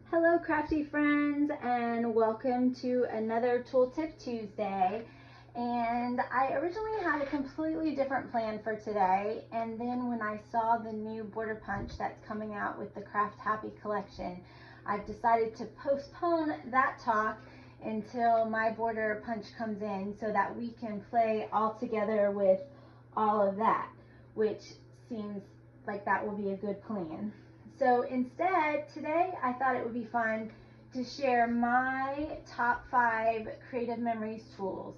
Hello crafty friends, and welcome to another Tool Tip Tuesday. And I originally had a completely different plan for today, and then when I saw the new border punch that's coming out with the Craft Happy collection, I've decided to postpone that talk until my border punch comes in so that we can play all together with all of that, which seems like that will be a good plan. So instead, today I thought it would be fun to share my top 5 creative memories tools.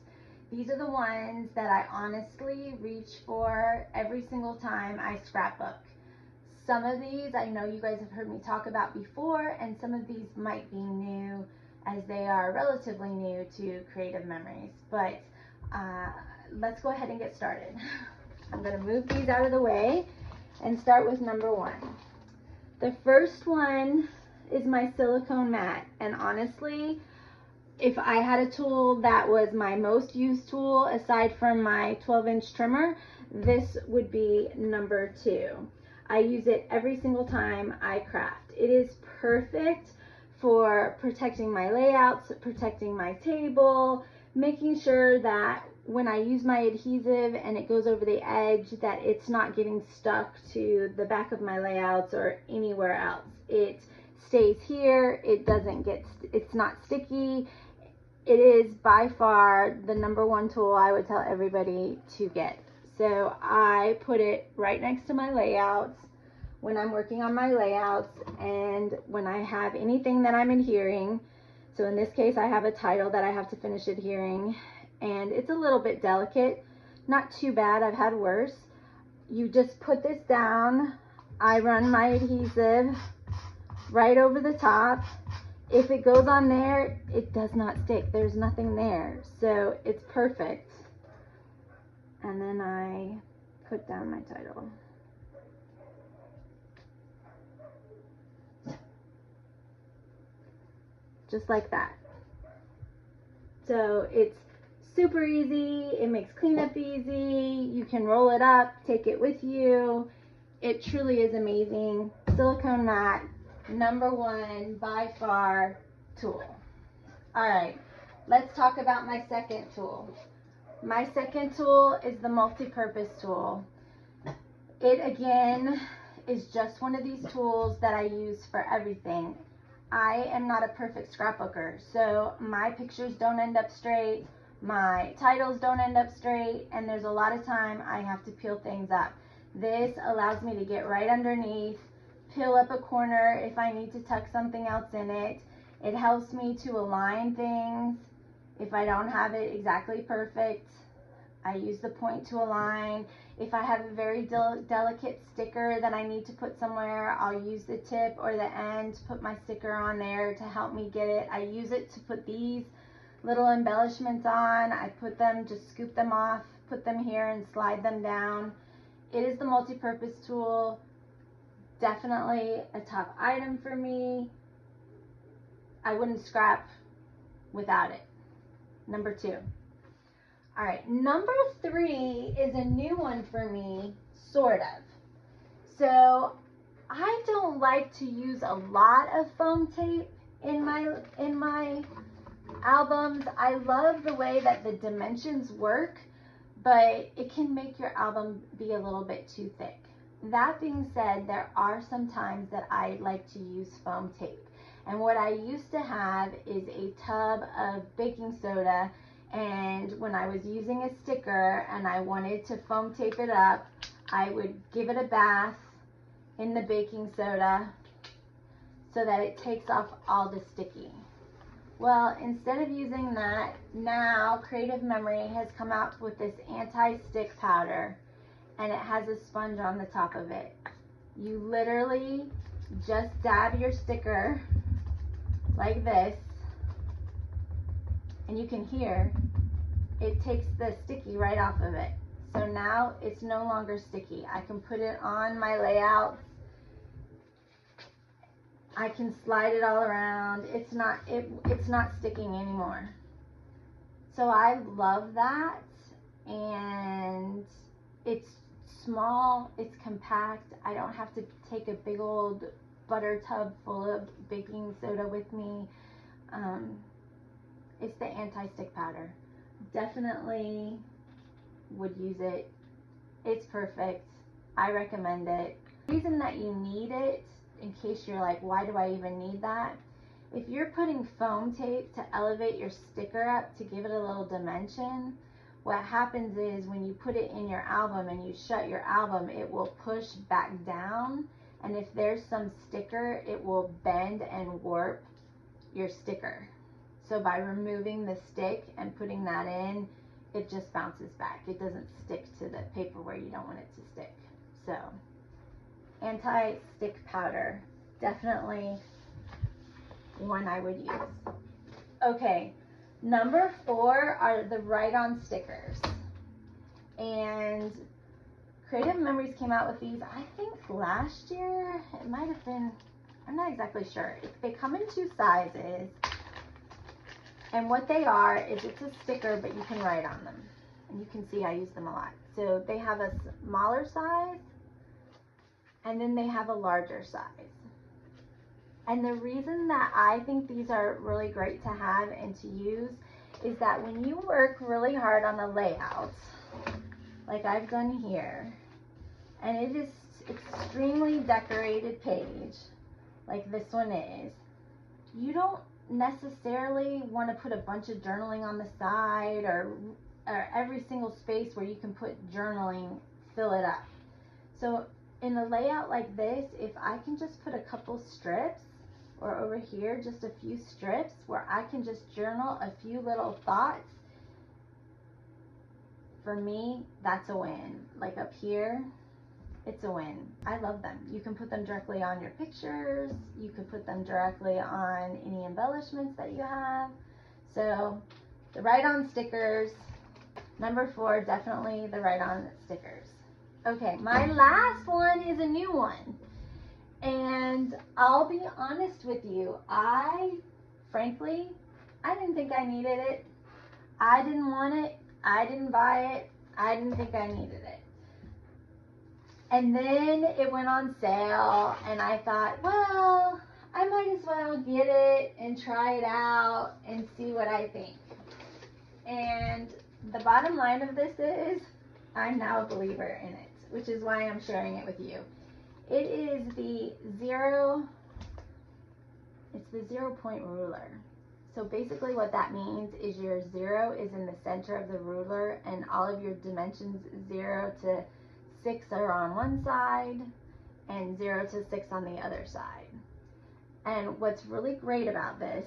These are the ones that I honestly reach for every single time I scrapbook. Some of these I know you guys have heard me talk about before, and some of these might be new as they are relatively new to creative memories. But let's go ahead and get started. I'm going to move these out of the way and start with number 1. The first one is my silicone mat, and honestly, if I had a tool that was my most used tool aside from my 12-inch trimmer, this would be number 2. I use it every single time I craft. It is perfect for protecting my layouts, protecting my table, making sure that when I use my adhesive and it goes over the edge that it's not getting stuck to the back of my layouts or anywhere else. It stays here, it's not sticky. It is by far the number 1 tool I would tell everybody to get. So I put it right next to my layouts when I'm working on my layouts, and when I have anything that I'm adhering. So in this case I have a title that I have to finish adhering, and it's a little bit delicate, not too bad, I've had worse. You just put this down, I run my adhesive right over the top. If it goes on there, it does not stick, there's nothing there, so it's perfect. And then I put down my title. Just like that. So it's super easy, it makes cleanup easy, you can roll it up, take it with you. It truly is amazing. Silicone mat, number 1 by far tool. Alright, let's talk about my second tool. My second tool is the multi-purpose tool. It again is just one of these tools that I use for everything. I am not a perfect scrapbooker, so my pictures don't end up straight, my titles don't end up straight, and there's a lot of time I have to peel things up. This allows me to get right underneath, peel up a corner if I need to tuck something else in it. It helps me to align things if I don't have it exactly perfect. I use the point to align. If I have a very delicate sticker that I need to put somewhere, I'll use the tip or the end to put my sticker on there to help me get it. I use it to put these little embellishments on. I put them, just scoop them off, put them here and slide them down. It is the multi-purpose tool. Definitely a top item for me. I wouldn't scrap without it. Number 2. All right, number 3 is a new one for me, sort of. So I don't like to use a lot of foam tape in my albums. I love the way that the dimensions work, but it can make your album be a little bit too thick. That being said, there are some times that I like to use foam tape. And what I used to have is a tub of baking soda, and when I was using a sticker and I wanted to foam tape it up, I would give it a bath in the baking soda so that it takes off all the sticky. Well, instead of using that, now Creative Memory has come out with this anti-stick powder, and it has a sponge on the top of it. You literally just dab your sticker like this, and you can hear it takes the sticky right off of it. So now it's no longer sticky. I can put it on my layouts. I can slide it all around. It's not sticking anymore. So I love that, and it's small, it's compact. I don't have to take a big old butter tub full of baking soda with me. It's the anti-stick powder. Definitely would use it. It's perfect. I recommend it. The reason that you need it, in case you're like, why do I even need that? If you're putting foam tape to elevate your sticker up to give it a little dimension, what happens is when you put it in your album and you shut your album, it will push back down, and if there's some sticker, it will bend and warp your sticker. So by removing the stick and putting that in, it just bounces back. It doesn't stick to the paper where you don't want it to stick. So anti-stick powder, definitely one I would use. Okay, number 4 are the write-on stickers. And Creative Memories came out with these, I think last year. It might have been, I'm not exactly sure. They come in 2 sizes. And what they are is it's a sticker, but you can write on them. And you can see I use them a lot. So they have a smaller size, and then they have a larger size. And the reason that I think these are really great to have and to use is that when you work really hard on a layout, like I've done here, and it is extremely decorated page, like this one is, you don't necessarily want to put a bunch of journaling on the side, or every single space where you can put journaling, fill it up. So in a layout like this, if I can just put a couple strips, or over here just a few strips where I can just journal a few little thoughts, for me, that's a win. Like up here, it's a win. I love them. You can put them directly on your pictures. You could put them directly on any embellishments that you have. So the write-on stickers, number 4, definitely the write-on stickers. Okay, my last one is a new one. And I'll be honest with you, frankly, I didn't think I needed it. I didn't want it. I didn't buy it. I didn't think I needed it. And then it went on sale, and I thought, well, I might as well get it and try it out and see what I think. And the bottom line of this is, I'm now a believer in it, which is why I'm sharing it with you. It is the 0 point ruler. So basically what that means is your 0 is in the center of the ruler, and all of your dimensions 0 to 6 are on one side and 0 to 6 on the other side. And what's really great about this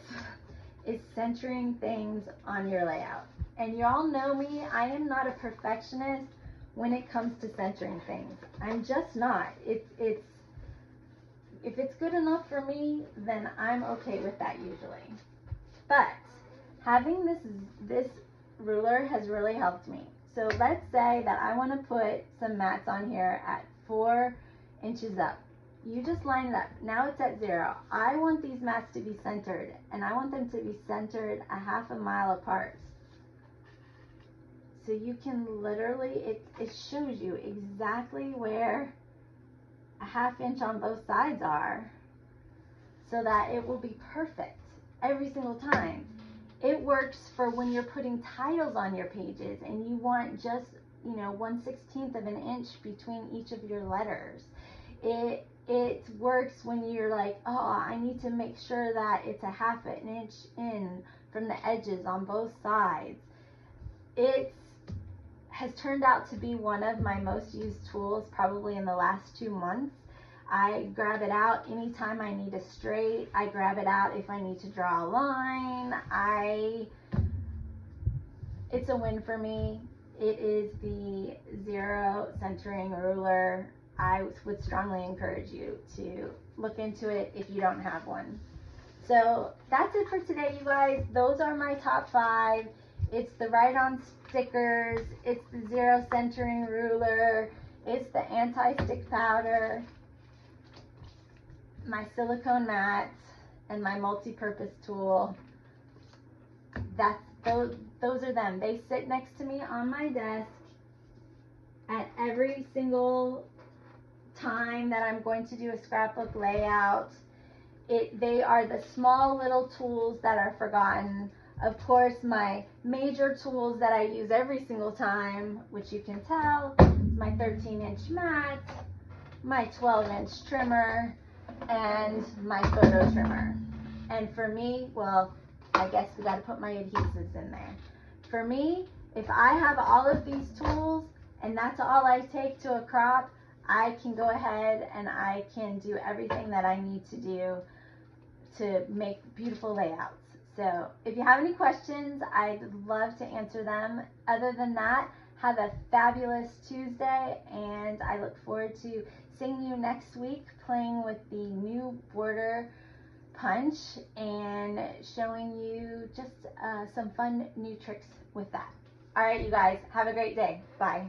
is centering things on your layout. And y'all know me, I am not a perfectionist when it comes to centering things. I'm just not. If it's good enough for me, then I'm okay with that usually. But having this ruler has really helped me. So let's say that I want to put some mats on here at 4 inches up. You just line it up. Now it's at 0. I want these mats to be centered, and I want them to be centered a half a mile apart. So you can literally, it shows you exactly where a ½ inch on both sides are, so that it will be perfect every single time. It works for when you're putting titles on your pages and you want just, 1/16 of an inch between each of your letters. It works when you're like, oh, I need to make sure that it's a ½ an inch in from the edges on both sides. It has turned out to be one of my most used tools probably in the last 2 months. I grab it out anytime I need a straight. I grab it out if I need to draw a line. It's a win for me. It is the 0 centering ruler. I would strongly encourage you to look into it if you don't have one. So that's it for today, you guys. Those are my top 5. It's the write-on stickers, it's the 0 centering ruler, it's the anti-stick powder, my silicone mats, and my multi-purpose tool. Those are them. They sit next to me on my desk at every single time that I'm going to do a scrapbook layout. They are the small little tools that are forgotten. Of course, my major tools that I use every single time, which you can tell, my 13-inch mat, my 12-inch trimmer, and my photo trimmer. And for me, well, I guess we got to put my adhesives in there. For me, if I have all of these tools and that's all I take to a crop, I can go ahead and I can do everything that I need to do to make beautiful layouts. So if you have any questions, I'd love to answer them. Other than that, have a fabulous Tuesday, and I look forward to seeing you next week playing with the new border punch and showing you just some fun new tricks with that. All right, you guys, have a great day. Bye.